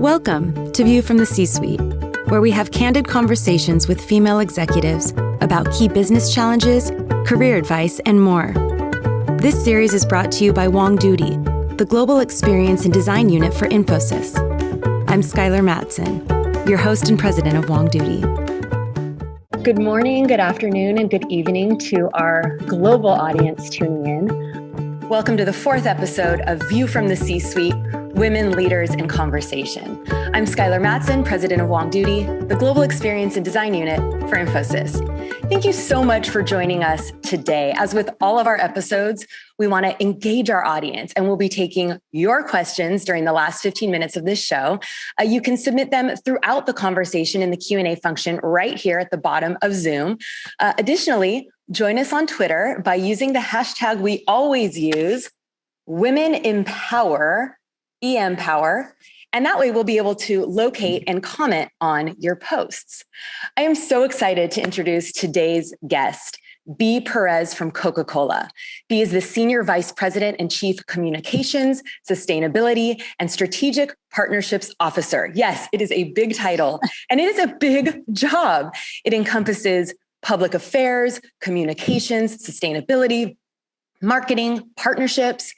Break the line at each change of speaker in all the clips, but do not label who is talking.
Welcome to View from the C-Suite, where we have candid conversations with female executives about key business challenges, career advice, and more. This series is brought to you by WONGDOODY, the Global Experience and Design Unit for Infosys. I'm Skyler Mattson, your host and president of WONGDOODY. Good morning, good afternoon, and good evening to our global audience tuning in. Welcome to the fourth episode of View from the C-Suite, Women, Leaders, and Conversation. I'm Skyler Mattson, president of WONGDOODY, the Global Experience and Design Unit for Infosys. Thank you so much for joining us today. As with all of our episodes, we want to engage our audience, and we'll be taking your questions during the last 15 minutes of this show. You can submit them throughout the conversation in the Q&A function right here at the bottom of Zoom. Additionally, join us on Twitter by using the hashtag we always use, Women Empower, EMpower, and that way we'll be able to locate and comment on your posts. I am so excited to introduce today's guest, Bea Perez from Coca-Cola. Bea is the Senior Vice President and Chief Communications, Sustainability, and Strategic Partnerships Officer. Yes, it is a big title, and it is a big job. It encompasses public affairs, communications, sustainability, marketing, partnerships.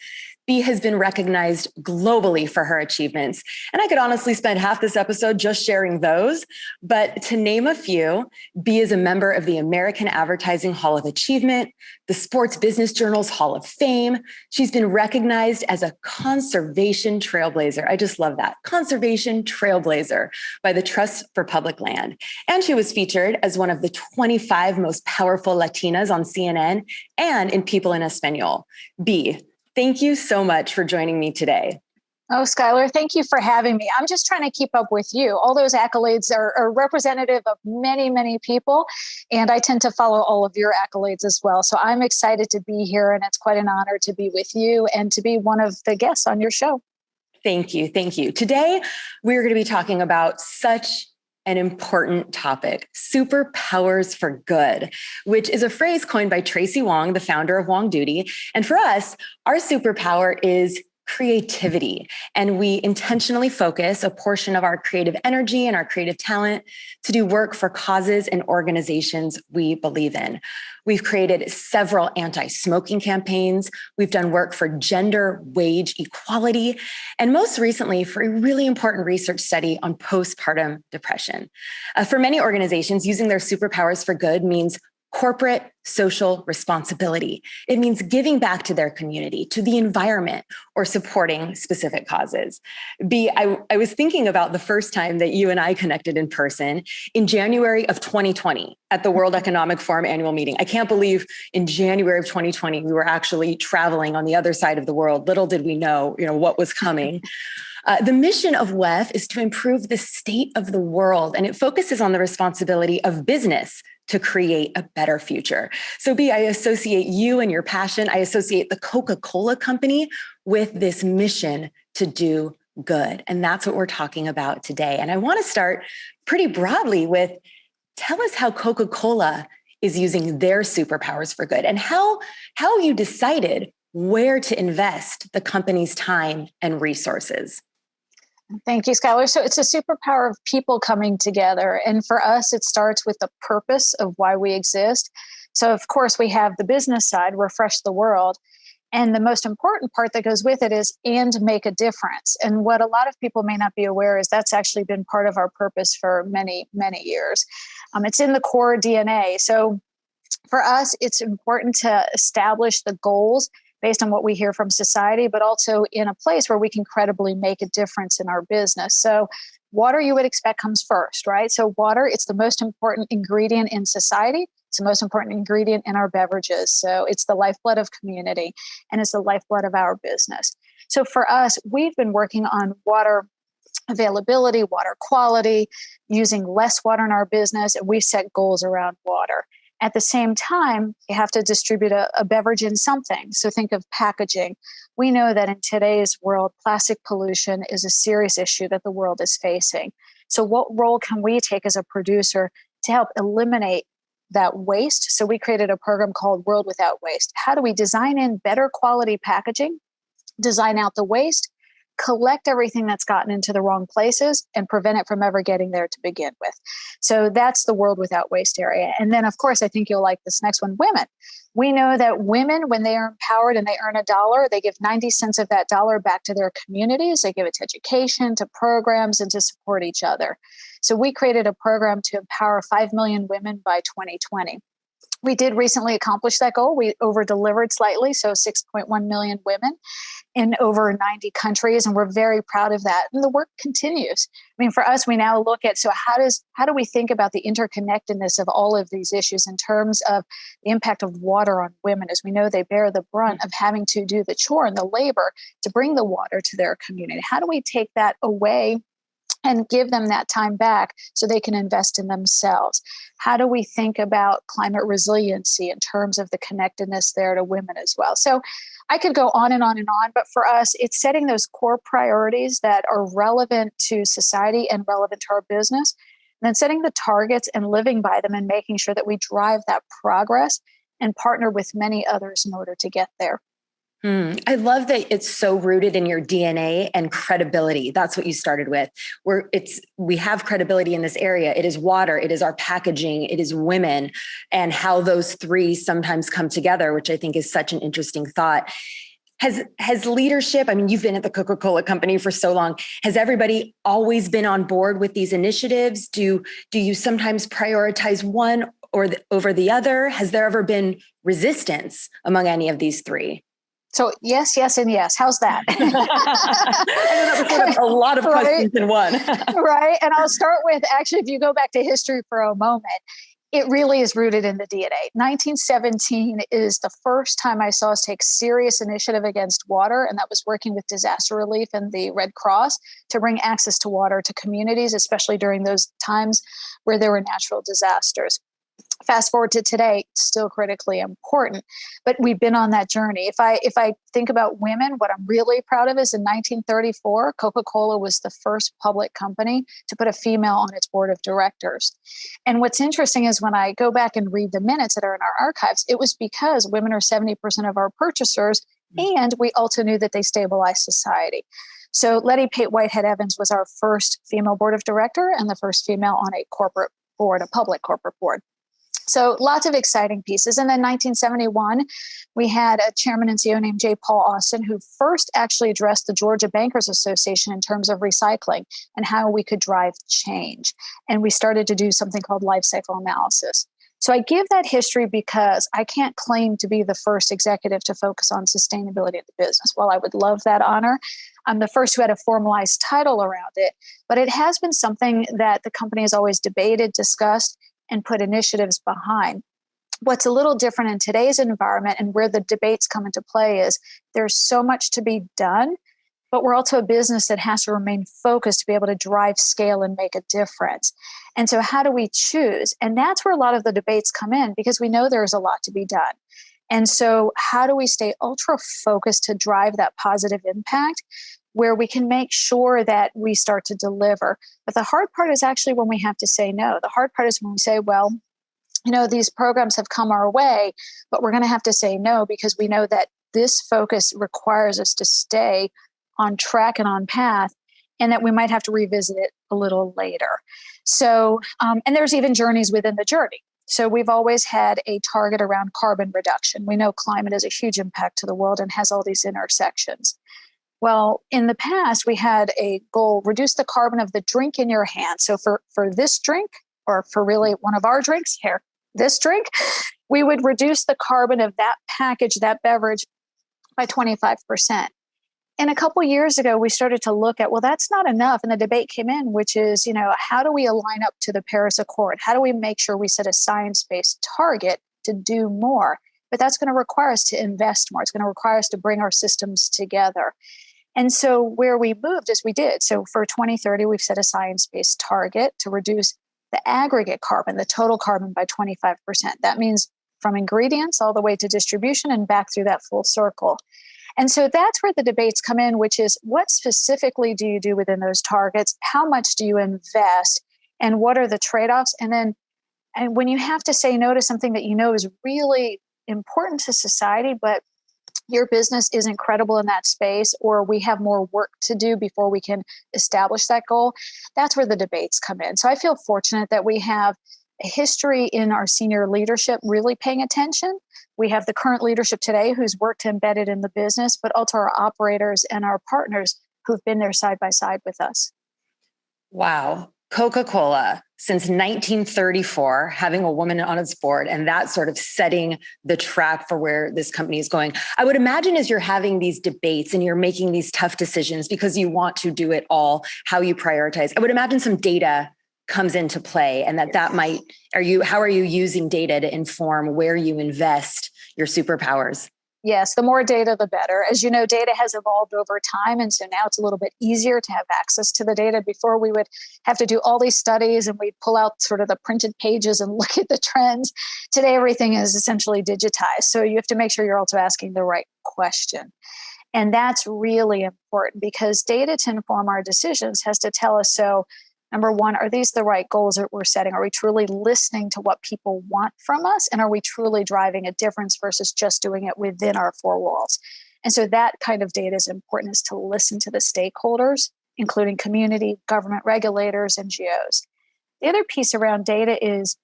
Bea has been recognized globally for her achievements. And I could honestly spend half this episode just sharing those. But to name a few, Bea is a member of the American Advertising Hall of Achievement, the Sports Business Journal's Hall of Fame. She's been recognized as a conservation trailblazer. I just love that. Conservation trailblazer by the Trust for Public Land. And she was featured as one of the 25 most powerful Latinas on CNN and in People in Espanol. Bea, thank you so much for joining me today.
Oh, Skyler, thank you for having me. I'm just trying to keep up with you. All those accolades are representative of many, many people, and I tend to follow all of your accolades as well. So I'm excited to be here, and it's quite an honor to be with you and to be one of the guests on your show.
Thank you. Thank you. Today, we're going to be talking about such an important topic, superpowers for good, which is a phrase coined by Tracy Wong, the founder of WONGDOODY. And for us, our superpower is creativity. And we intentionally focus a portion of our creative energy and our creative talent to do work for causes and organizations we believe in. We've created several anti-smoking campaigns. We've done work for gender wage equality, and most recently for a really important research study on postpartum depression. For many organizations, using their superpowers for good means corporate social responsibility. It means giving back to their community, to the environment, or supporting specific causes. Bea, I was thinking about the first time that you and I connected in person in January of 2020 at the World Economic Forum annual meeting. I can't believe in January of 2020, we were actually traveling on the other side of the world. Little did we know, what was coming. The mission of WEF is to improve the state of the world, and it focuses on the responsibility of business to create a better future. So Bea, I associate you and your passion. I associate the Coca-Cola company with this mission to do good. And that's what we're talking about today. And I want to start pretty broadly with, tell us how Coca-Cola is using their superpowers for good and how you decided where to invest the company's time and resources.
Thank you, Skyler. So it's a superpower of people coming together. And for us, it starts with the purpose of why we exist. So of course, we have the business side, refresh the world. And the most important part that goes with it is, and make a difference. And what a lot of people may not be aware is that's actually been part of our purpose for many, many years. It's in the core DNA. So for us, it's important to establish the goals based on what we hear from society, but also in a place where we can credibly make a difference in our business. So water, you would expect, comes first, right? So water, it's the most important ingredient in society. It's the most important ingredient in our beverages. So it's the lifeblood of community, and it's the lifeblood of our business. So for us, we've been working on water availability, water quality, using less water in our business, and we set goals around water. At the same time, you have to distribute a beverage in something. So think of packaging. We know that in today's world, plastic pollution is a serious issue that the world is facing. So what role can we take as a producer to help eliminate that waste? So we created a program called World Without Waste. How do we design in better quality packaging, design out the waste, collect everything that's gotten into the wrong places and prevent it from ever getting there to begin with. So that's the World Without Waste area. And then, of course, I think you'll like this next one, women. We know that women, when they are empowered and they earn $1, they give 90 cents of that dollar back to their communities. They give it to education, to programs, and to support each other. So we created a program to empower 5 million women by 2020. We did recently accomplish that goal. We over-delivered slightly, so 6.1 million women in over 90 countries, and we're very proud of that. And the work continues. I mean, for us, we now look at, so how do we think about the interconnectedness of all of these issues in terms of the impact of water on women? As we know, they bear the brunt of having to do the chore and the labor to bring the water to their community. How do we take that away and give them that time back so they can invest in themselves? How do we think about climate resiliency in terms of the connectedness there to women as well? So I could go on and on and on, but for us, it's setting those core priorities that are relevant to society and relevant to our business, and then setting the targets and living by them and making sure that we drive that progress and partner with many others in order to get there.
I love that it's so rooted in your DNA and credibility. That's what you started with. We have credibility in this area. It is water, it is our packaging, it is women, and how those three sometimes come together, which I think is such an interesting thought. Has leadership, I mean, you've been at the Coca-Cola company for so long. Has everybody always been on board with these initiatives? Do you sometimes prioritize one over the other? Has there ever been resistance among any of these three?
So yes, yes, and yes. How's that?
I know that was sort of a lot of questions in one.
Right. And I'll start with, actually, if you go back to history for a moment, it really is rooted in the DNA. 1917 is the first time I saw us take serious initiative against water, and that was working with disaster relief and the Red Cross to bring access to water to communities, especially during those times where there were natural disasters. Fast forward to today, still critically important, but we've been on that journey. If I think about women, what I'm really proud of is in 1934, Coca-Cola was the first public company to put a female on its board of directors. And what's interesting is when I go back and read the minutes that are in our archives, it was because women are 70% of our purchasers, and we also knew that they stabilize society. So Letty Pate Whitehead Evans was our first female board of director and the first female on a corporate board, a public corporate board. So lots of exciting pieces. And then 1971, we had a chairman and CEO named J. Paul Austin, who first actually addressed the Georgia Bankers Association in terms of recycling and how we could drive change. And we started to do something called life cycle analysis. So I give that history because I can't claim to be the first executive to focus on sustainability of the business. While I would love that honor, I'm the first who had a formalized title around it. But it has been something that the company has always debated, discussed, and put initiatives behind. What's a little different in today's environment and where the debates come into play is there's so much to be done, but we're also a business that has to remain focused to be able to drive scale and make a difference. And so how do we choose? And that's where a lot of the debates come in, because we know there's a lot to be done. And so how do we stay ultra focused to drive that positive impact where we can make sure that we start to deliver? But the hard part is actually when we have to say no. The hard part is when we say, well, you know, these programs have come our way, but we're going to have to say no because we know that this focus requires us to stay on track and on path, and that we might have to revisit it a little later. So, and there's even journeys within the journey. So we've always had a target around carbon reduction. We know climate is a huge impact to the world and has all these intersections. Well, in the past, we had a goal, reduce the carbon of the drink in your hand. So for this drink, or for really one of our drinks here, this drink, we would reduce the carbon of that package, that beverage, by 25%. And a couple of years ago, we started to look at, well, that's not enough. And the debate came in, which is, you know, how do we align up to the Paris Accord? How do we make sure we set a science-based target to do more? But that's going to require us to invest more. It's going to require us to bring our systems together. And so where we moved is we did. So for 2030, we've set a science-based target to reduce the aggregate carbon, the total carbon, by 25%. That means from ingredients all the way to distribution and back through that full circle. And so that's where the debates come in, which is what specifically do you do within those targets? How much do you invest? And what are the trade-offs? And then when you have to say no to something that you know is really important to society, but your business is incredible in that space, or we have more work to do before we can establish that goal, that's where the debates come in. So I feel fortunate that we have a history in our senior leadership really paying attention. We have the current leadership today who's worked embedded in the business, but also our operators and our partners who've been there side by side with us.
Wow. Coca-Cola, since 1934, having a woman on its board, and that sort of setting the track for where this company is going. I would imagine as you're having these debates and you're making these tough decisions because you want to do it all, how you prioritize, I would imagine some data comes into play, and that might, how are you using data to inform where you invest your superpowers?
Yes, the more data, the better. As you know, data has evolved over time. And so now it's a little bit easier to have access to the data. Before, we would have to do all these studies and we'd pull out sort of the printed pages and look at the trends. Today, everything is essentially digitized. So you have to make sure you're also asking the right question. And that's really important because data to inform our decisions has to tell us, so number one, are these the right goals that we're setting? Are we truly listening to what people want from us? And are we truly driving a difference versus just doing it within our four walls? And so that kind of data is important, is to listen to the stakeholders, including community, government regulators, NGOs. The other piece around data is,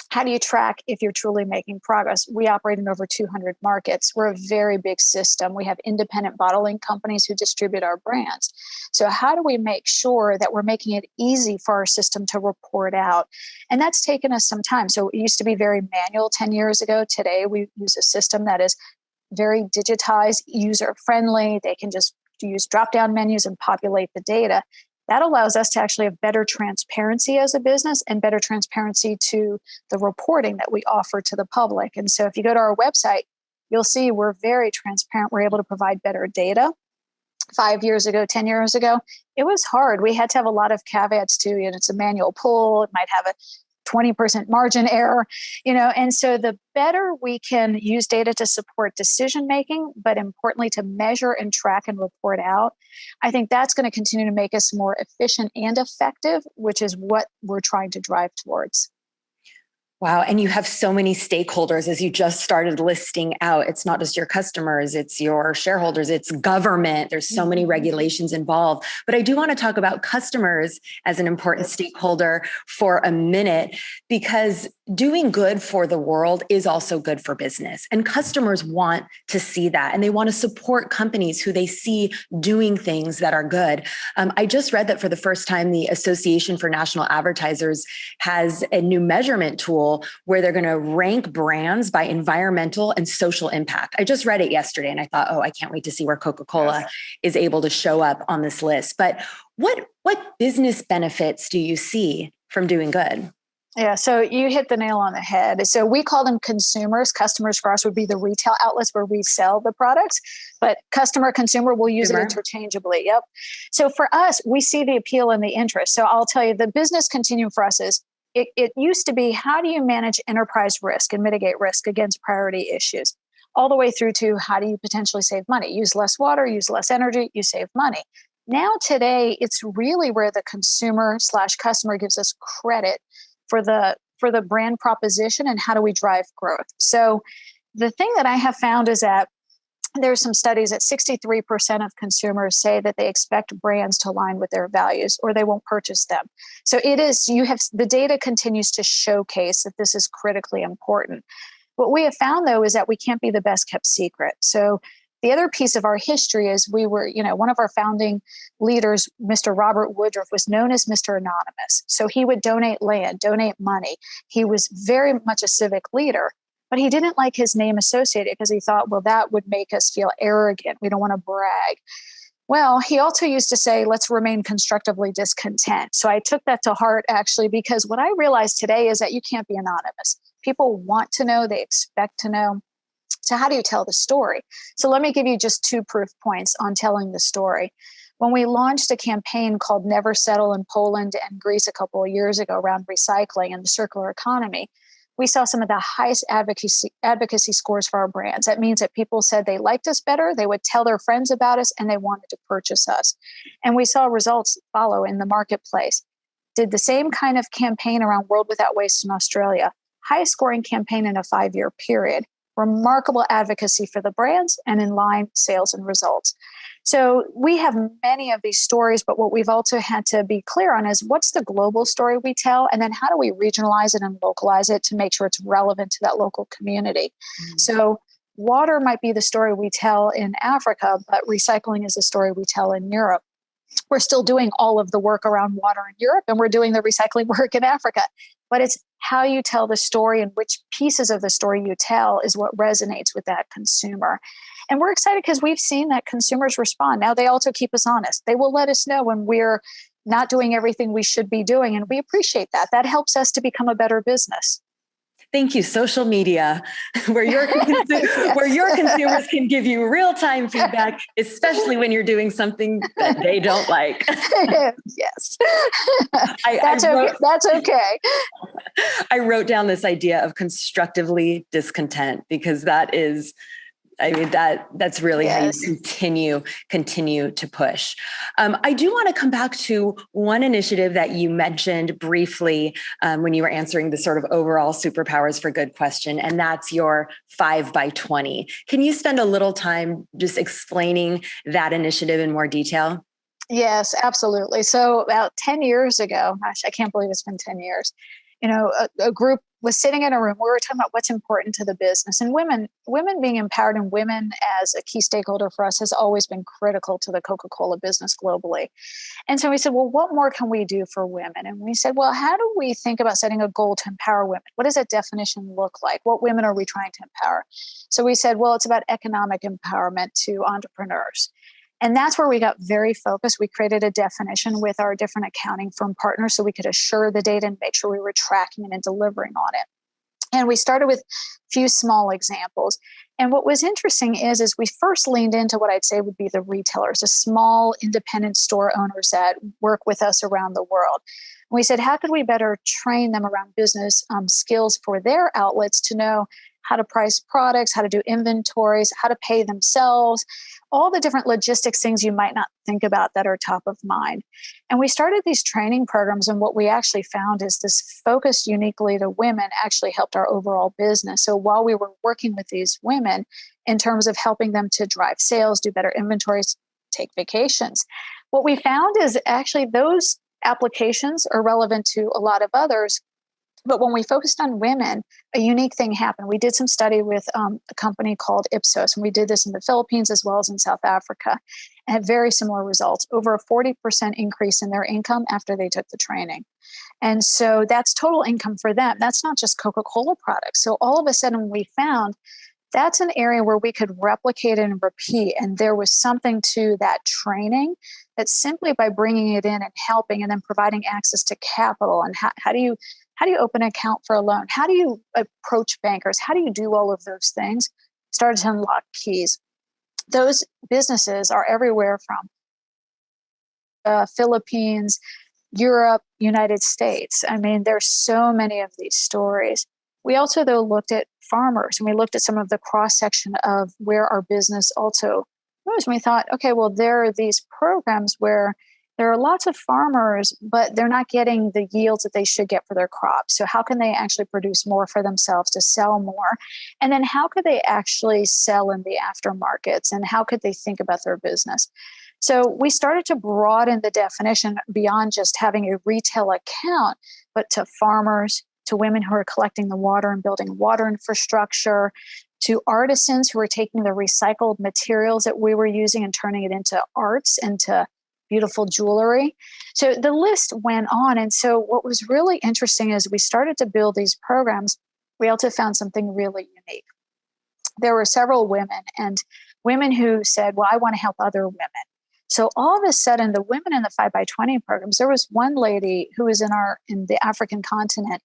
how do you track if you're truly making progress? We operate in over 200 markets. We're a very big system. We have independent bottling companies who distribute our brands. So how do we make sure that we're making it easy for our system to report out? And that's taken us some time. So it used to be very manual 10 years ago. Today, we use a system that is very digitized, user-friendly. They can just use drop-down menus and populate the data. That allows us to actually have better transparency as a business and better transparency to the reporting that we offer to the public. And so if you go to our website, you'll see we're very transparent. We're able to provide better data. 5 years ago, 10 years ago, it was hard. We had to have a lot of caveats to, it's a manual pull. It might have a 20% margin error, and so the better we can use data to support decision making, but importantly to measure and track and report out, I think that's going to continue to make us more efficient and effective, which is what we're trying to drive towards.
Wow. And you have so many stakeholders, as you just started listing out. It's not just your customers, it's your shareholders, it's government. There's so many regulations involved. But I do want to talk about customers as an important stakeholder for a minute, because doing good for the world is also good for business. And customers want to see that. And they want to support companies who they see doing things that are good. I just read that for the first time, the Association for National Advertisers has a new measurement tool where they're going to rank brands by environmental and social impact. I just read it yesterday and I thought, I can't wait to see where Coca-Cola is able to show up on this list. But what business benefits do you see from doing good?
Yeah, so you hit the nail on the head. So we call them consumers. Customers for us would be the retail outlets where we sell the products, but consumer, we'll use it interchangeably. Yep. So for us, we see the appeal and the interest. So I'll tell you, the business continuum for us is, it used to be, how do you manage enterprise risk and mitigate risk against priority issues? All the way through to, how do you potentially save money? Use less water, use less energy, you save money. Now today, it's really where the consumer/customer gives us credit for the brand proposition and how do we drive growth. So the thing that I have found is that there's some studies that 63% of consumers say that they expect brands to align with their values or they won't purchase them. So the data continues to showcase that this is critically important. What we have found, though, is that we can't be the best kept secret. So the other piece of our history is we were, one of our founding leaders, Mr. Robert Woodruff, was known as Mr. Anonymous. So he would donate land, donate money. He was very much a civic leader. But he didn't like his name associated because he thought, well, that would make us feel arrogant. We don't want to brag. Well, he also used to say, let's remain constructively discontent. So I took that to heart, actually, because what I realized today is that you can't be anonymous. People want to know, they expect to know. So how do you tell the story? So let me give you just 2 proof points on telling the story. When we launched a campaign called Never Settle in Poland and Greece a couple of years ago around recycling and the circular economy, we saw some of the highest advocacy scores for our brands. That means that people said they liked us better, they would tell their friends about us, and they wanted to purchase us. And we saw results follow in the marketplace. Did the same kind of campaign around World Without Waste in Australia. Highest scoring campaign in a 5-year period. remarkable advocacy for the brands, and in line sales and results. So we have many of these stories, but what we've also had to be clear on is what's the global story we tell, and then how do we regionalize it and localize it to make sure it's relevant to that local community. So water might be the story we tell in Africa, but recycling is the story we tell in Europe. We're still doing all of the work around water in Europe, and we're doing the recycling work in Africa. But it's how you tell the story and which pieces of the story you tell is what resonates with that consumer. And we're excited because we've seen that consumers respond. Now, they also keep us honest. They will let us know when we're not doing everything we should be doing, and we appreciate that. That helps us to become a better business.
Thank you. Social media, where your consumers can give you real-time feedback, especially when you're doing something that they don't like.
Yes. That's okay.
I wrote down this idea of constructively discontent, because that is, that's really how you continue to push. I do want to come back to one initiative that you mentioned briefly when you were answering the sort of overall Superpowers for Good question, and that's your 5x20. Can you spend a little time just explaining that initiative in more detail?
Yes, absolutely. So about 10 years ago, gosh, I can't believe it's been 10 years, a group was sitting in a room. We were talking about what's important to the business, and women being empowered, and women as a key stakeholder for us has always been critical to the Coca-Cola business globally. And so we said, well, what more can we do for women? And we said, well, how do we think about setting a goal to empower women? What does that definition look like? What women are we trying to empower? So we said, well, it's about economic empowerment to entrepreneurs. And that's where we got very focused. We created a definition with our different accounting firm partners so we could assure the data and make sure we were tracking it and delivering on it. And we started with a few small examples. And what was interesting is we first leaned into what I'd say would be the retailers, the small independent store owners that work with us around the world. And we said, how could we better train them around business skills for their outlets to know how to price products, how to do inventories, how to pay themselves, all the different logistics things you might not think about that are top of mind. And we started these training programs, and what we actually found is this focus uniquely to women actually helped our overall business. So while we were working with these women in terms of helping them to drive sales, do better inventories, take vacations, what we found is actually those applications are relevant to a lot of others. But when we focused on women, a unique thing happened. We did some study with a company called Ipsos, and we did this in the Philippines as well as in South Africa, and had very similar results, over a 40% increase in their income after they took the training. And so that's total income for them. That's not just Coca-Cola products. So all of a sudden we found that's an area where we could replicate and repeat. And there was something to that training that simply by bringing it in and helping and then providing access to capital, and how do you open an account for a loan? How do you approach bankers? How do you do all of those things? Started to unlock keys. Those businesses are everywhere from Philippines, Europe, United States. I mean, there's so many of these stories. We also, though, looked at farmers, and we looked at some of the cross-section of where our business also was. And we thought, okay, well, there are these programs where there are lots of farmers, but they're not getting the yields that they should get for their crops. So how can they actually produce more for themselves to sell more? And then how could they actually sell in the aftermarkets? And how could they think about their business? So we started to broaden the definition beyond just having a retail account, but to farmers, to women who are collecting the water and building water infrastructure, to artisans who are taking the recycled materials that we were using and turning it into arts and to beautiful jewelry. So the list went on. And so what was really interesting is we started to build these programs. We also found something really unique. There were several women who said, well, I want to help other women. So all of a sudden, the women in the 5x20 programs, there was one lady who was in the African continent,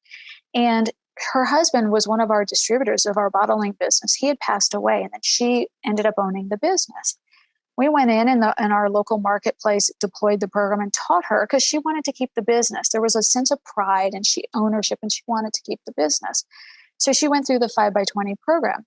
and her husband was one of our distributors of our bottling business. He had passed away, and then she ended up owning the business. We went in our local marketplace, deployed the program, and taught her because she wanted to keep the business. There was a sense of pride and ownership, and she wanted to keep the business. So she went through the 5x20 program.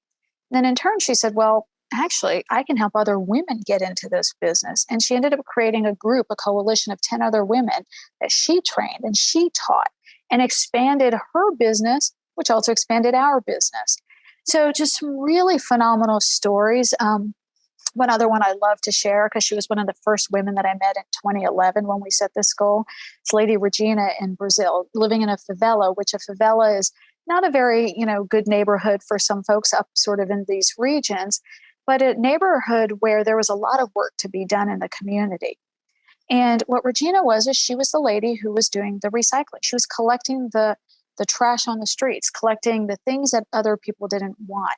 Then in turn, she said, well, actually, I can help other women get into this business. And she ended up creating a group, a coalition of 10 other women that she trained and she taught and expanded her business, which also expanded our business. So just some really phenomenal stories. One other one I love to share, because she was one of the first women that I met in 2011 when we set this goal. It's Lady Regina in Brazil, living in a favela, which a favela is not a very, good neighborhood for some folks up sort of in these regions, but a neighborhood where there was a lot of work to be done in the community. And what Regina was, is she was the lady who was doing the recycling. She was collecting the trash on the streets, collecting the things that other people didn't want,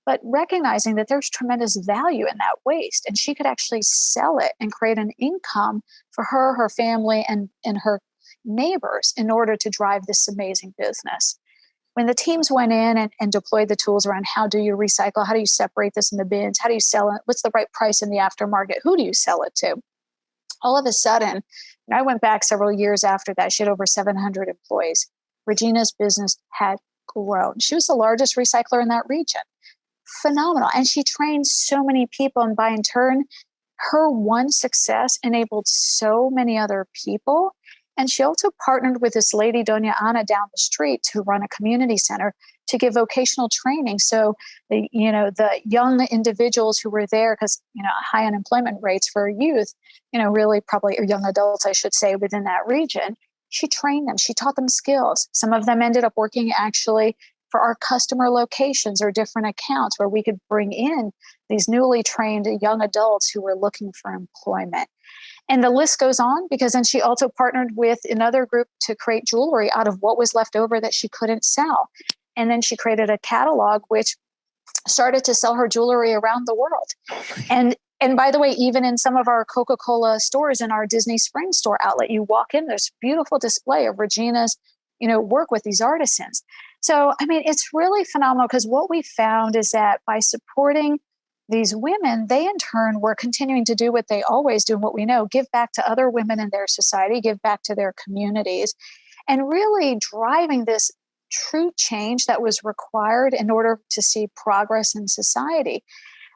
but recognizing that there's tremendous value in that waste. And she could actually sell it and create an income for her family, and her neighbors in order to drive this amazing business. When the teams went in and deployed the tools around how do you recycle, how do you separate this in the bins, how do you sell it, what's the right price in the aftermarket, who do you sell it to? All of a sudden, and I went back several years after that, she had over 700 employees. Regina's business had grown. She was the largest recycler in that region. Phenomenal. And she trained so many people. And by in turn, her one success enabled so many other people. And she also partnered with this lady, Doña Ana, down the street to run a community center to give vocational training. So the young individuals who were there, because, high unemployment rates for youth, really probably, or young adults, I should say, within that region, she trained them. She taught them skills. Some of them ended up working actually for our customer locations or different accounts where we could bring in these newly trained young adults who were looking for employment. And the list goes on, because then she also partnered with another group to create jewelry out of what was left over that she couldn't sell. And then she created a catalog which started to sell her jewelry around the world. And by the way, even in some of our Coca-Cola stores in our Disney Springs store outlet, you walk in, there's a beautiful display of Regina's, work with these artisans. So, it's really phenomenal, because what we found is that by supporting these women, they in turn were continuing to do what they always do and what we know, give back to other women in their society, give back to their communities, and really driving this true change that was required in order to see progress in society.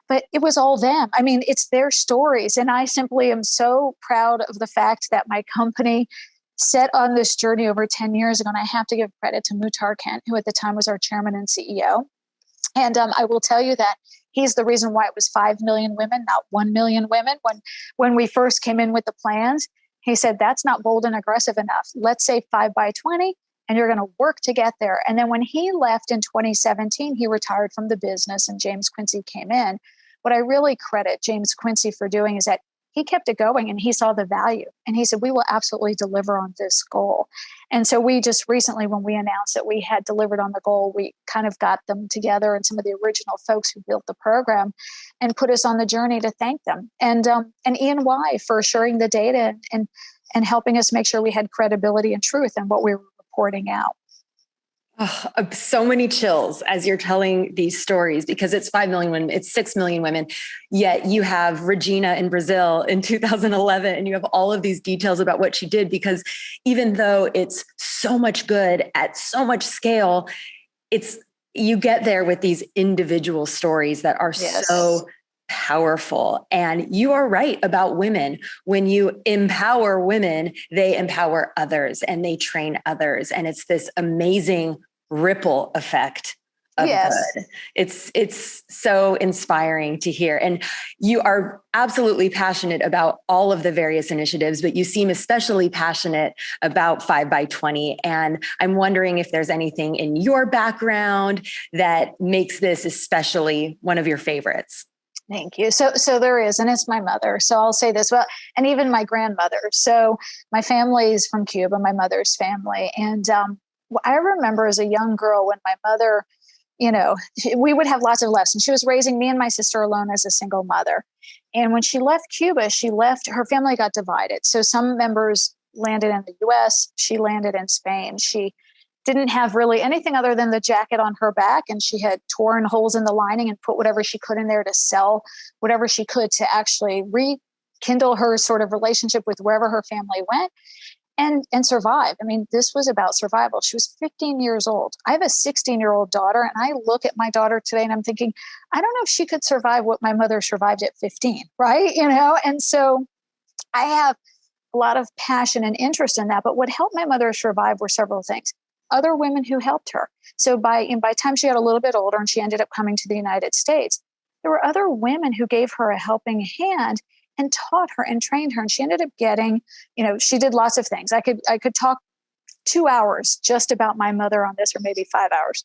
But it was all them. It's their stories. And I simply am so proud of the fact that my company set on this journey over 10 years ago. And I have to give credit to Muhtar Kent, who at the time was our chairman and CEO. And I will tell you that he's the reason why it was 5 million women, not 1 million women. When we first came in with the plans, he said, that's not bold and aggressive enough. Let's say 5 by 20, and you're going to work to get there. And then when he left in 2017, he retired from the business and James Quincy came in. What I really credit James Quincy for doing is that he kept it going and he saw the value. And he said, we will absolutely deliver on this goal. And so we just recently, when we announced that we had delivered on the goal, we kind of got them together and some of the original folks who built the program and put us on the journey to thank them. And E&Y for assuring the data and helping us make sure we had credibility and truth in what we were reporting out.
Oh, so many chills as you're telling these stories, because it's 5 million women, it's 6 million women. Yet you have Regina in Brazil in 2011, and you have all of these details about what she did, because even though it's so much good at so much scale, you get there with these individual stories that are so powerful. And you are right about women. When you empower women, they empower others and they train others. And it's this amazing ripple effect of good. It's so inspiring to hear. And you are absolutely passionate about all of the various initiatives, but you seem especially passionate about 5 by 20. And I'm wondering if there's anything in your background that makes this especially one of your favorites.
Thank you. So there is, and it's my mother. So I'll say this, well, and even my grandmother. So my family is from Cuba, my mother's family. And I remember as a young girl when my mother, we would have lots of lessons. She was raising me and my sister alone as a single mother. And when she left Cuba, her family got divided. So some members landed in the US, she landed in Spain. She didn't have really anything other than the jacket on her back. And she had torn holes in the lining and put whatever she could in there to sell whatever she could to actually rekindle her sort of relationship with wherever her family went and survive. This was about survival. She was 15 years old. I have a 16-year-old daughter, and I look at my daughter today and I'm thinking, I don't know if she could survive what my mother survived at 15, right? And so I have a lot of passion and interest in that. But what helped my mother survive were several things. other women who helped her. So by the time she got a little bit older and she ended up coming to the United States, there were other women who gave her a helping hand and taught her and trained her. And she ended up getting, she did lots of things. I could talk 2 hours just about my mother on this, or maybe 5 hours.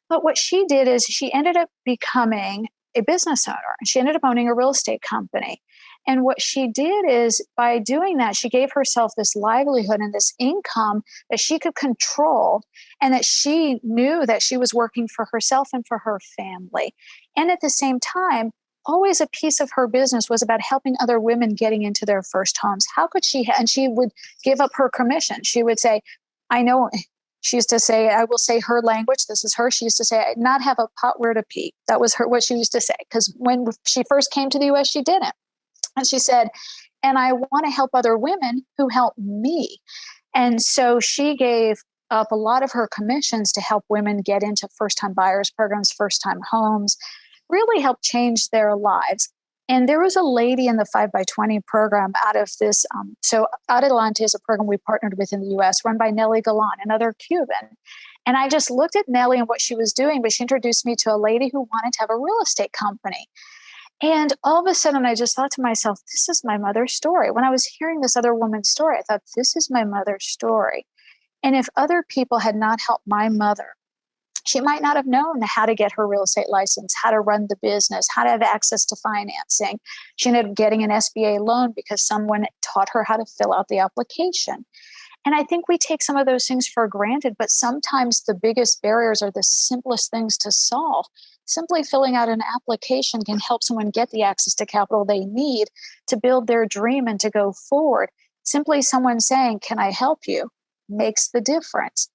But what she did is she ended up becoming a business owner, and she ended up owning a real estate company. And what she did is, by doing that, she gave herself this livelihood and this income that she could control, and that she knew that she was working for herself and for her family. And at the same time, always a piece of her business was about helping other women getting into their first homes. How could she? And she would give up her commission. She would say, she used to say, I will say her language. This is her. She used to say, not have a pot where to pee. That was what she used to say. Because when she first came to the U.S., she didn't. And she said, and I want to help other women who help me. And so she gave up a lot of her commissions to help women get into first-time buyers programs, first-time homes, really help change their lives. And there was a lady in the 5x20 program out of this. So Adelante is a program we partnered with in the U.S., run by Nelly Galan, another Cuban. And I just looked at Nelly and what she was doing, but she introduced me to a lady who wanted to have a real estate company. And all of a sudden, I just thought to myself, this is my mother's story. When I was hearing this other woman's story, I thought, this is my mother's story. And if other people had not helped my mother, she might not have known how to get her real estate license, how to run the business, how to have access to financing. She ended up getting an SBA loan because someone taught her how to fill out the application. And I think we take some of those things for granted, but sometimes the biggest barriers are the simplest things to solve. Simply filling out an application can help someone get the access to capital they need to build their dream and to go forward. Simply someone saying, can I help you, makes the difference.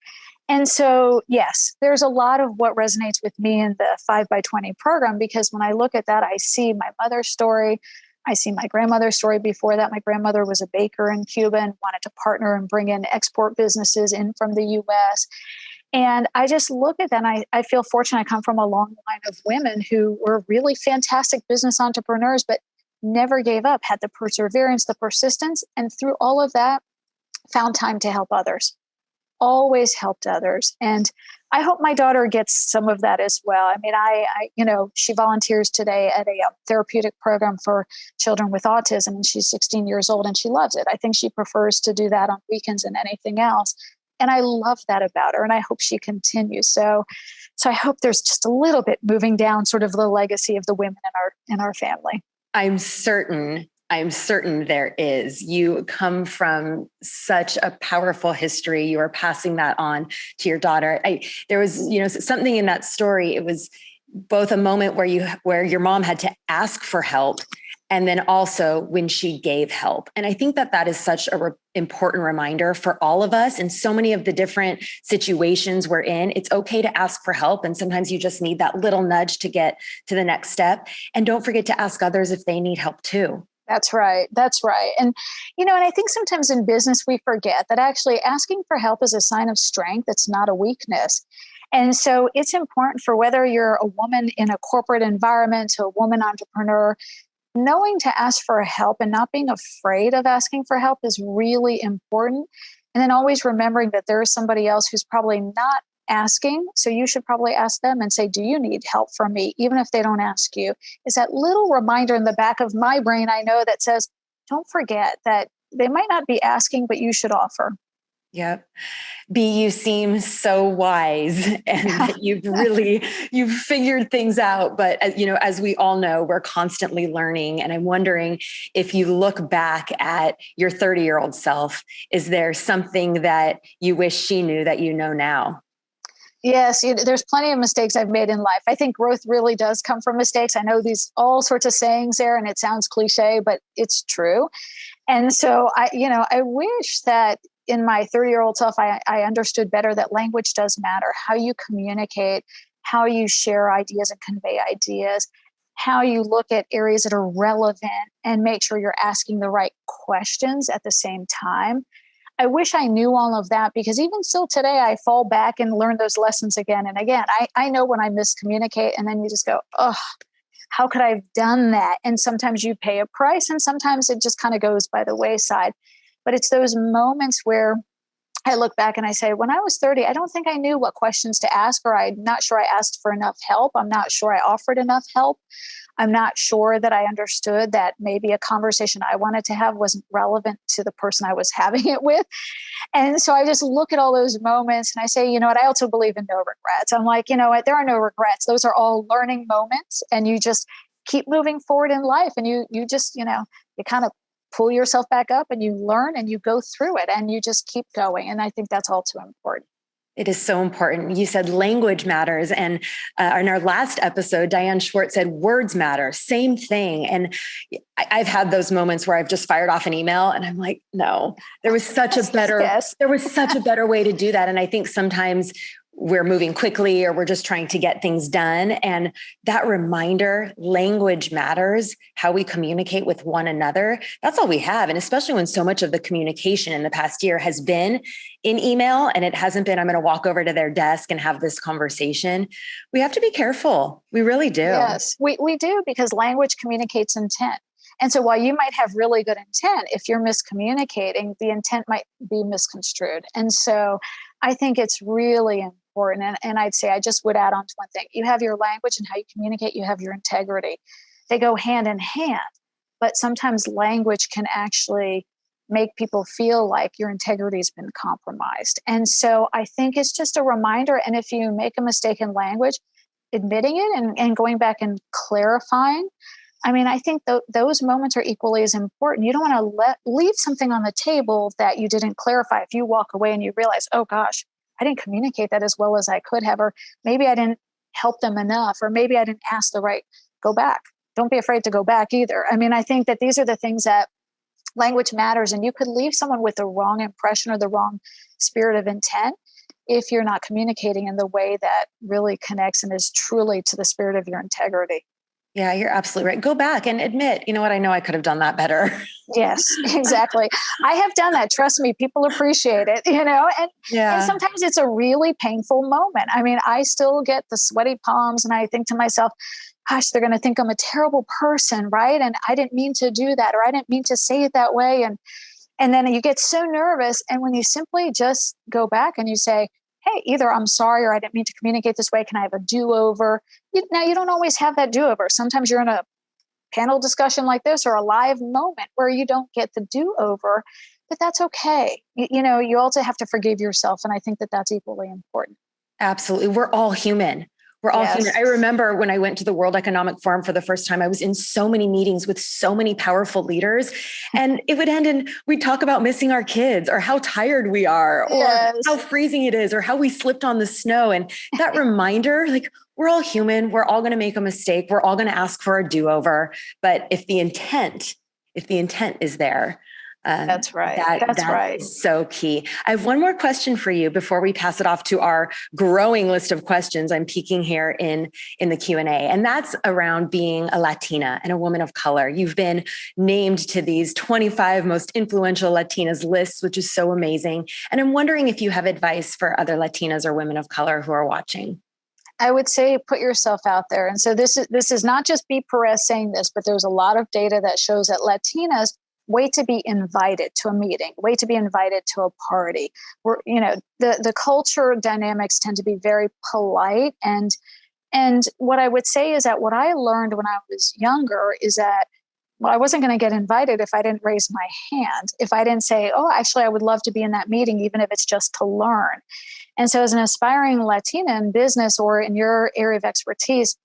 And so, yes, there's a lot of what resonates with me in the 5x20 program, because when I look at that, I see my mother's story. I see my grandmother's story. Before that, my grandmother was a baker in Cuba and wanted to partner and bring in export businesses in from the U.S. And I just look at that and I feel fortunate. I come from a long line of women who were really fantastic business entrepreneurs, but never gave up, had the perseverance, the persistence, and through all of that, found time to help others. Always helped others. And I hope my daughter gets some of that as well. I mean, she volunteers today at a therapeutic program for children with autism, and she's 16 years old and she loves it. I think she prefers to do that on weekends than anything else. And I love that about her, and I hope she continues. So I hope there's just a little bit moving down sort of the legacy of the women in our family. I'm certain there is. You come from such a powerful history. You are passing that on to your daughter. There was, something in that story. It was both a moment where your mom had to ask for help, and then also when she gave help. And I think that is such a important reminder for all of us in so many of the different situations we're in. It's okay to ask for help. And sometimes you just need that little nudge to get to the next step. And don't forget to ask others if they need help too. That's right. And, and I think sometimes in business, we forget that actually asking for help is a sign of strength. It's not a weakness. And so it's important, for whether you're a woman in a corporate environment to a woman entrepreneur, knowing to ask for help and not being afraid of asking for help is really important. And then always remembering that there is somebody else who's probably not asking. So you should probably ask them and say, do you need help from me? Even if they don't ask you, is that little reminder in the back of my brain, I know, that says, don't forget that they might not be asking, but you should offer. Yep. Bea, you seem so wise, and you've figured things out. But as we all know, we're constantly learning. And I'm wondering, if you look back at your 30-year-old self, is there something that you wish she knew that you know now? Yes, there's plenty of mistakes I've made in life. I think growth really does come from mistakes. I know these all sorts of sayings there, and it sounds cliche, but it's true. And so I wish that in my 30-year-old self, I understood better that language does matter. How you communicate, how you share ideas and convey ideas, how you look at areas that are relevant and make sure you're asking the right questions at the same time. I wish I knew all of that, because even still today, I fall back and learn those lessons again and again. I know when I miscommunicate, and then you just go, oh, how could I have done that? And sometimes you pay a price, and sometimes it just kind of goes by the wayside. But it's those moments where I look back and I say, when I was 30, I don't think I knew what questions to ask, or I'm not sure I asked for enough help. I'm not sure I offered enough help. I'm not sure that I understood that maybe a conversation I wanted to have wasn't relevant to the person I was having it with. And so I just look at all those moments and I say, you know what, I also believe in no regrets. I'm like, you know what, there are no regrets. Those are all learning moments. And you just keep moving forward in life. And you just, you kind of pull yourself back up and you learn and you go through it and you just keep going. And I think that's all too important.
It is so important. You said language matters. And in our last episode, Diane Schwartz said words matter. Same thing. And I've had those moments where I've just fired off an email and I'm like, no, there was such a better, there was such a better way to do that. And I think sometimes we're moving quickly or we're just trying to get things done. And that reminder, language matters, how we communicate with one another. That's all we have. And especially when so much of the communication in the past year has been in email and it hasn't been, I'm going to walk over to their desk and have this conversation. We have to be careful. We really do.
Yes, we do, because language communicates intent. And so while you might have really good intent, if you're miscommunicating, the intent might be misconstrued. And so I think it's really important. And I'd say I just would add on to one thing. You have your language and how you communicate. You have your integrity. They go hand in hand. But sometimes language can actually make people feel like your integrity has been compromised. And so I think it's just a reminder. And if you make a mistake in language, admitting it and going back and clarifying. I mean, I think those moments are equally as important. You don't want to leave something on the table that you didn't clarify. If you walk away and you realize, oh gosh, I didn't communicate that as well as I could have, or maybe I didn't help them enough, or maybe I didn't ask go back. Don't be afraid to go back either. I mean, I think that these are the things that language matters, and you could leave someone with the wrong impression or the wrong spirit of intent if you're not communicating in the way that really connects and is truly to the spirit of your integrity.
Yeah, you're absolutely right. Go back and admit, you know what, I know I could have done that better.
Yes, exactly. I have done that. Trust me, people appreciate it, and sometimes it's a really painful moment. I mean, I still get the sweaty palms and I think to myself, gosh, they're going to think I'm a terrible person, right? And I didn't mean to do that, or I didn't mean to say it that way. And then you get so nervous. And when you simply just go back and you say, hey, either I'm sorry or I didn't mean to communicate this way. Can I have a do-over? Now, you don't always have that do-over. Sometimes you're in a panel discussion like this or a live moment where you don't get the do-over, but that's okay. You also have to forgive yourself. And I think that that's equally important.
Absolutely. We're all human. We're all human. I remember when I went to the World Economic Forum for the first time, I was in so many meetings with so many powerful leaders, and it would end in, we'd talk about missing our kids or how tired we are or how freezing it is or how we slipped on the snow. And that reminder, like, we're all human. We're all going to make a mistake. We're all going to ask for a do-over. But if the intent is there,
that's right. That's right.
Is so key. I have one more question for you before we pass it off to our growing list of questions I'm peeking here in the Q&A. And that's around being a Latina and a woman of color. You've been named to these 25 most influential Latinas lists, which is so amazing. And I'm wondering if you have advice for other Latinas or women of color who are watching.
I would say put yourself out there. And so this is not just Bea Perez saying this, but there's a lot of data that shows that Latinas wait to be invited to a meeting, wait to be invited to a party. The culture dynamics tend to be very polite. And what I would say is that what I learned when I was younger is that, well, I wasn't going to get invited if I didn't raise my hand, if I didn't say, oh, actually, I would love to be in that meeting, even if it's just to learn. And so as an aspiring Latina in business or in your area of expertise,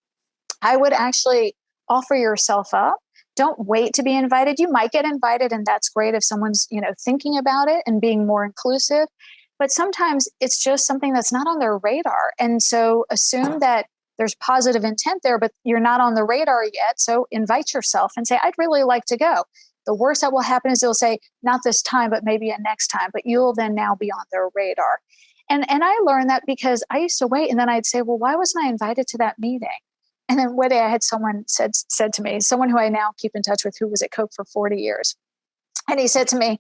I would actually offer yourself up. Don't wait to be invited. You might get invited, and that's great if someone's, thinking about it and being more inclusive. But sometimes it's just something that's not on their radar. And so assume that there's positive intent there, but you're not on the radar yet. So invite yourself and say, I'd really like to go. The worst that will happen is they'll say, not this time, but maybe a next time. But you'll then now be on their radar. And I learned that because I used to wait, and then I'd say, well, why wasn't I invited to that meeting? And then one day I had someone said to me, someone who I now keep in touch with, who was at Coke for 40 years. And he said to me,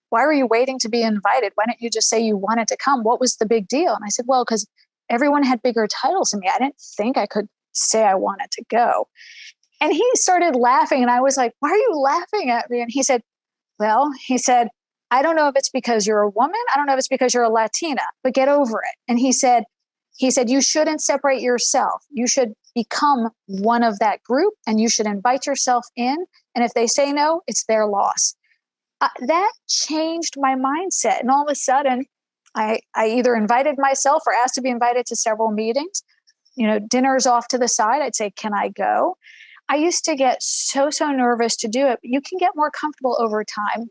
why were you waiting to be invited? Why didn't you just say you wanted to come? What was the big deal? And I said, well, because everyone had bigger titles than me. I didn't think I could say I wanted to go. And he started laughing. And I was like, why are you laughing at me? And he said, I don't know if it's because you're a woman. I don't know if it's because you're a Latina, but get over it. And he said, you shouldn't separate yourself. You should become one of that group and you should invite yourself in. And if they say no, it's their loss. That changed my mindset. And all of a sudden, I either invited myself or asked to be invited to several meetings. Dinners off to the side. I'd say, can I go? I used to get so nervous to do it. You can get more comfortable over time.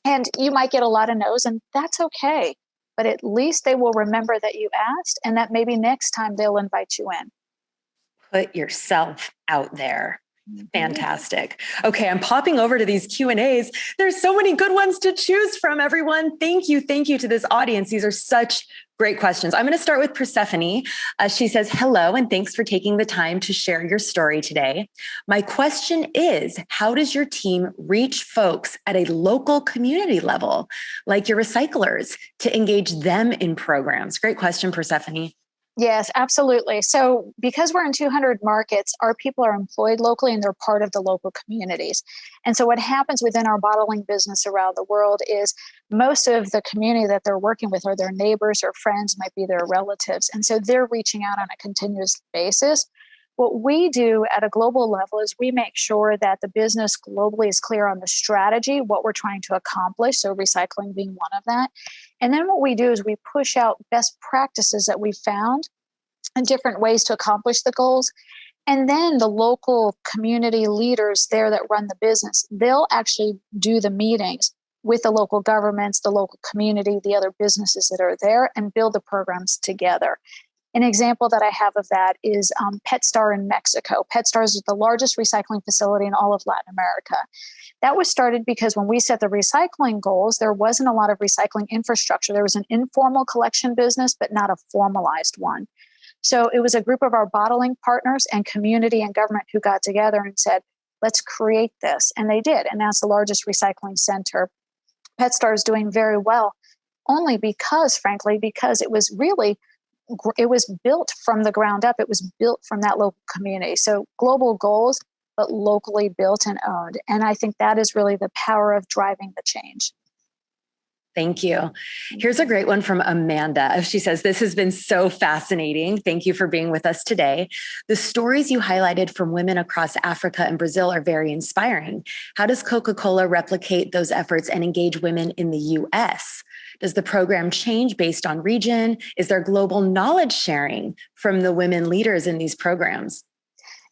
And you might get a lot of no's, and that's okay. But at least they will remember that you asked, and that maybe next time they'll invite you in.
Put yourself out there. Fantastic. Okay, I'm popping over to these Q&As. There's so many good ones to choose from, everyone. Thank you to this audience. These are such great questions. I'm going to start with Persephone. She says, hello, and thanks for taking the time to share your story today. My question is, how does your team reach folks at a local community level, like your recyclers, to engage them in programs? Great question, Persephone.
Yes, absolutely. So because we're in 200 markets, our people are employed locally and they're part of the local communities. And so what happens within our bottling business around the world is most of the community that they're working with are their neighbors or friends, might be their relatives. And so they're reaching out on a continuous basis. What we do at a global level is we make sure that the business globally is clear on the strategy, what we're trying to accomplish. So recycling being one of that. And then what we do is we push out best practices that we found and different ways to accomplish the goals. And then the local community leaders there that run the business, they'll actually do the meetings with the local governments, the local community, the other businesses that are there, and build the programs together. An example that I have of that is PetStar in Mexico. PetStar is the largest recycling facility in all of Latin America. That was started because when we set the recycling goals, there wasn't a lot of recycling infrastructure. There was an informal collection business, but not a formalized one. So it was a group of our bottling partners and community and government who got together and said, let's create this. And they did. And that's the largest recycling center. PetStar is doing very well, only because it was built from the ground up. It was built from that local community. So global goals, but locally built and owned. And I think that is really the power of driving the change.
Thank you. Here's a great one from Amanda. She says, this has been so fascinating. Thank you for being with us today. The stories you highlighted from women across Africa and Brazil are very inspiring. How does Coca-Cola replicate those efforts and engage women in the US? Does the program change based on region? Is there global knowledge sharing from the women leaders in these programs?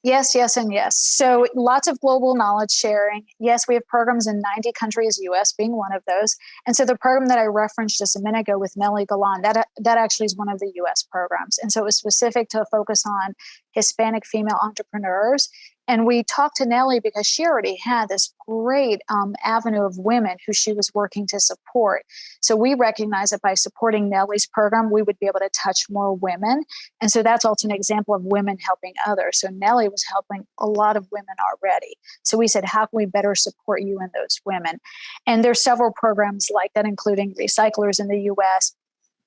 Yes, and yes. So lots of global knowledge sharing. Yes, we have programs in 90 countries, US being one of those. And so the program that I referenced just a minute ago with Nellie Galan, that actually is one of the US programs. And so it was specific to a focus on Hispanic female entrepreneurs. And we talked to Nellie because she already had this great avenue of women who she was working to support. So we recognized that by supporting Nellie's program, we would be able to touch more women. And so that's also an example of women helping others. So Nellie was helping a lot of women already. So we said, how can we better support you and those women? And there's several programs like that, including recyclers in the US,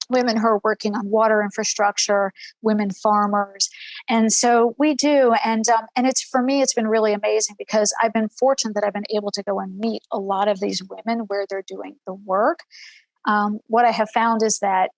women who are working on water infrastructure, women farmers. And so we do. And it's, for me, it's been really amazing because I've been fortunate that I've been able to go and meet a lot of these women where they're doing the work. What I have found is that,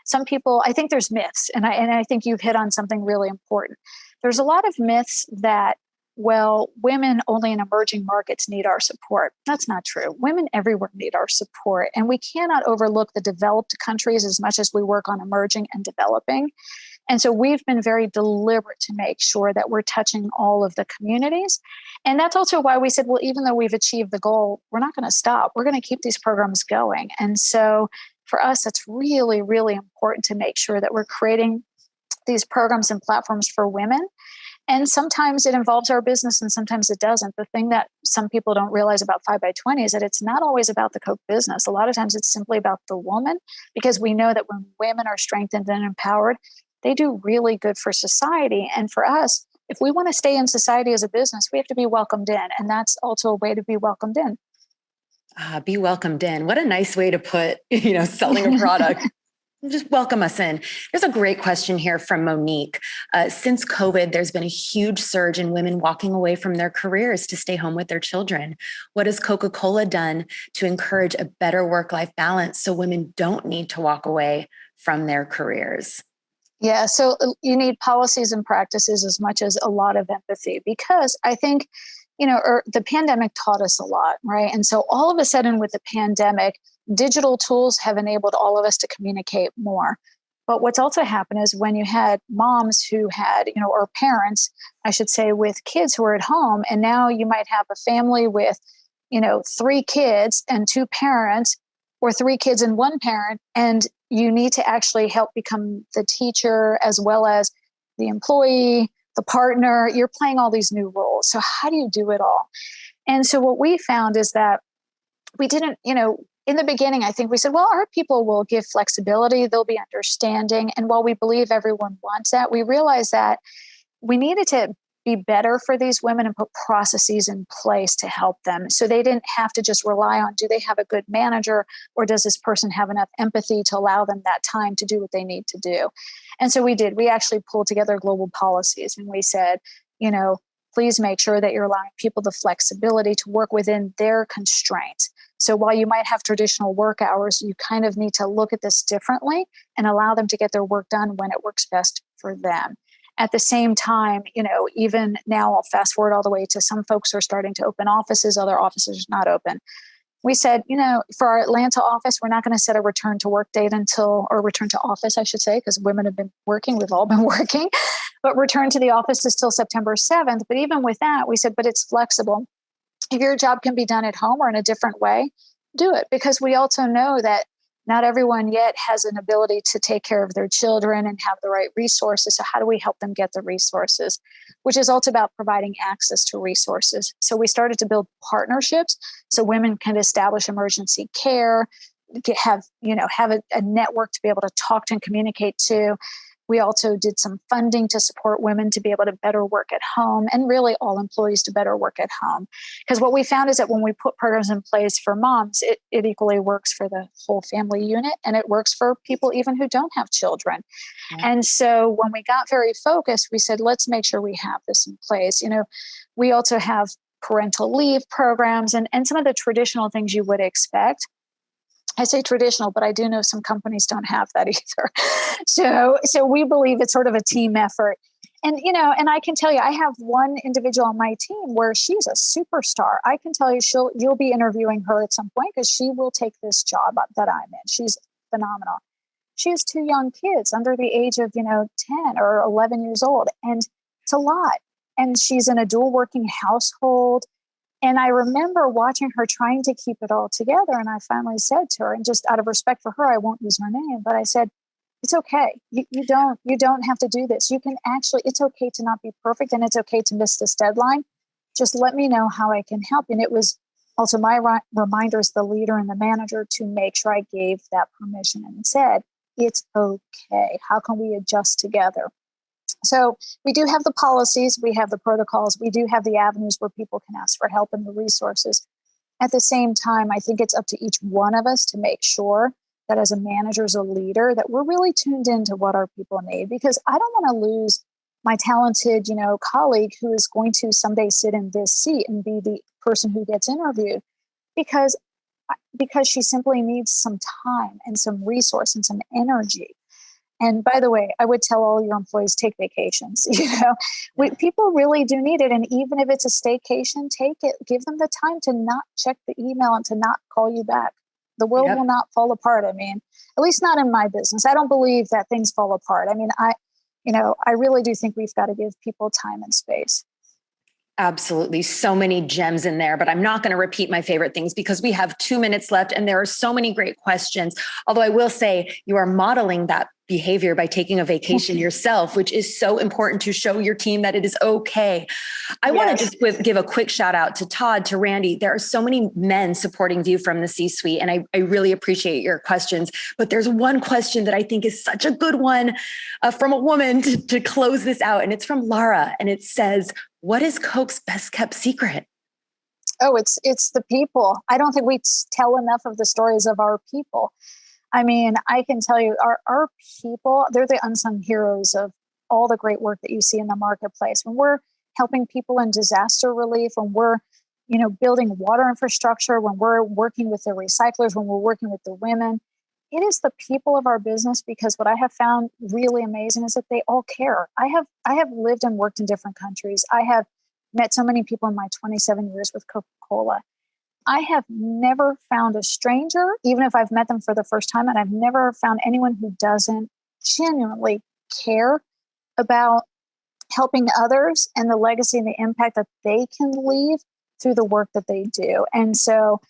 some people, I think there's myths, and I think you've hit on something really important. There's a lot of myths that, well, women only in emerging markets need our support. That's not true. Women everywhere need our support. And we cannot overlook the developed countries as much as we work on emerging and developing. And so we've been very deliberate to make sure that we're touching all of the communities. And that's also why we said, well, even though we've achieved the goal, we're not going to stop. We're going to keep these programs going. And so for us, it's really, really important to make sure that we're creating these programs and platforms for women. And sometimes it involves our business and sometimes it doesn't. The thing that some people don't realize about 5x20 is that it's not always about the Coke business. A lot of times it's simply about the woman, because we know that when women are strengthened and empowered, they do really good for society. And for us, if we want to stay in society as a business, we have to be welcomed in. And that's also a way to be welcomed in.
Be welcomed in. What a nice way to put, selling a product. Just welcome us in. There's a great question here from Monique. Since COVID, there's been a huge surge in women walking away from their careers to stay home with their children. What has Coca-Cola done to encourage a better work-life balance so women don't need to walk away from their careers?
Yeah, so you need policies and practices as much as a lot of empathy, because I think, the pandemic taught us a lot, right? And so all of a sudden with the pandemic, digital tools have enabled all of us to communicate more. But what's also happened is when you had moms who had, or parents, I should say, with kids who are at home, and now you might have a family with, 3 kids and 2 parents, or 3 kids and 1 parent, and you need to actually help become the teacher as well as the employee, the partner. You're playing all these new roles. So how do you do it all? And so what we found is that we didn't, in the beginning, I think we said, well, our people will give flexibility, they'll be understanding. And while we believe everyone wants that, we realized that we needed to be better for these women and put processes in place to help them. So they didn't have to just rely on, do they have a good manager, or does this person have enough empathy to allow them that time to do what they need to do? And so we did. We actually pulled together global policies, and we said, please make sure that you're allowing people the flexibility to work within their constraints. So while you might have traditional work hours, you kind of need to look at this differently and allow them to get their work done when it works best for them. At the same time, even now, I'll fast forward all the way to some folks are starting to open offices, other offices are not open. We said, for our Atlanta office, we're not going to set a return to work date or return to office, I should say, because women have been working, we've all been working, but return to the office is still September 7th. But even with that, we said, but it's flexible. If your job can be done at home or in a different way, do it. Because we also know that not everyone yet has an ability to take care of their children and have the right resources. So how do we help them get the resources? Which is also about providing access to resources. So we started to build partnerships so women can establish emergency care, have a network to be able to talk to and communicate to. We also did some funding to support women to be able to better work at home, and really all employees to better work at home. Because what we found is that when we put programs in place for moms, it equally works for the whole family unit, and it works for people even who don't have children. Yeah. And so when we got very focused, we said, let's make sure we have this in place. We also have parental leave programs and some of the traditional things you would expect. I say traditional, but I do know some companies don't have that either. So we believe it's sort of a team effort. And, and I can tell you, I have one individual on my team where she's a superstar. I can tell you you'll be interviewing her at some point because she will take this job that I'm in. She's phenomenal. She has 2 young kids under the age of, 10 or 11 years old. And it's a lot. And she's in a dual working household. And I remember watching her trying to keep it all together. And I finally said to her, and just out of respect for her, I won't use her name, but I said, it's okay. You don't have to do this. You can actually, it's okay to not be perfect, and it's okay to miss this deadline. Just let me know how I can help. And it was also my reminder as the leader and the manager to make sure I gave that permission and said, it's okay. How can we adjust together? So we do have the policies, we have the protocols, we do have the avenues where people can ask for help and the resources. At the same time, I think it's up to each one of us to make sure that as a manager, as a leader, that we're really tuned into what our people need, because I don't want to lose my talented, colleague who is going to someday sit in this seat and be the person who gets interviewed because she simply needs some time and some resource and some energy. And by the way, I would tell all your employees, take vacations. People really do need it. And even if it's a staycation, take it. Give them the time to not check the email and to not call you back. The world will not fall apart. I mean, at least not in my business. I don't believe that things fall apart. I mean, I really do think we've got to give people time and space.
Absolutely. So many gems in there, but I'm not going to repeat my favorite things because we have 2 minutes left and there are so many great questions. Although I will say you are modeling that behavior by taking a vacation yourself, which is so important to show your team that it is okay. I want to just give a quick shout out to Todd, to Randy. There are so many men supporting View from the C-suite, and I really appreciate your questions. But there's one question that I think is such a good one from a woman to close this out. And it's from Lara. And it says, what is Coke's best kept secret? Oh,
it's the people. I don't think we tell enough of the stories of our people. I mean, I can tell you our people, they're the unsung heroes of all the great work that you see in the marketplace. When we're helping people in disaster relief, when we're, building water infrastructure, when we're working with the recyclers, when we're working with the women, it is the people of our business, because what I have found really amazing is that they all care. I have lived and worked in different countries. I have met so many people in my 27 years with Coca-Cola. I have never found a stranger, even if I've met them for the first time, and I've never found anyone who doesn't genuinely care about helping others and the legacy and the impact that they can leave through the work that they do. And so,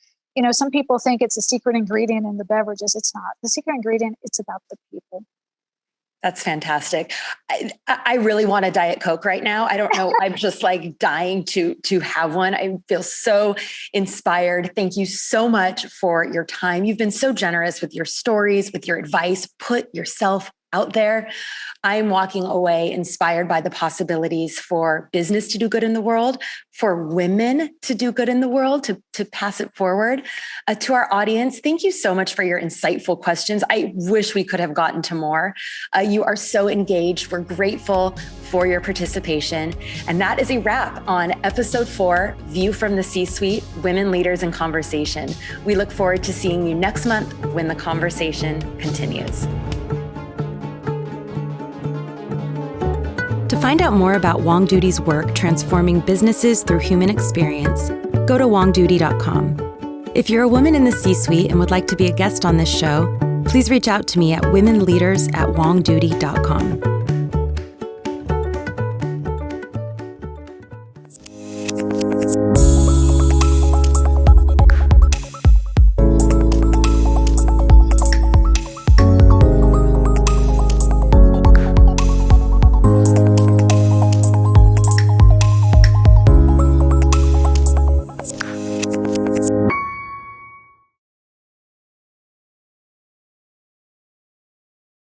some people think it's a secret ingredient in the beverages. It's not. The secret ingredient, it's about the people.
That's fantastic. I really want a Diet Coke right now. I don't know. I'm just like dying to have one. I feel so inspired. Thank you so much for your time. You've been so generous with your stories, with your advice. Put yourself out there. I'm walking away inspired by the possibilities for business to do good in the world, for women to do good in the world, to pass it forward. To our audience, thank you so much for your insightful questions. I wish we could have gotten to more. You are so engaged. We're grateful for your participation. And that is a wrap on episode 4, View from the C-Suite, Women Leaders in Conversation. We look forward to seeing you next month when the conversation continues.
To find out more about WONGDOODY's work transforming businesses through human experience, go to WONGDOODY.com. If you're a woman in the C-suite and would like to be a guest on this show, please reach out to me at womenleaders@WONGDOODY.com.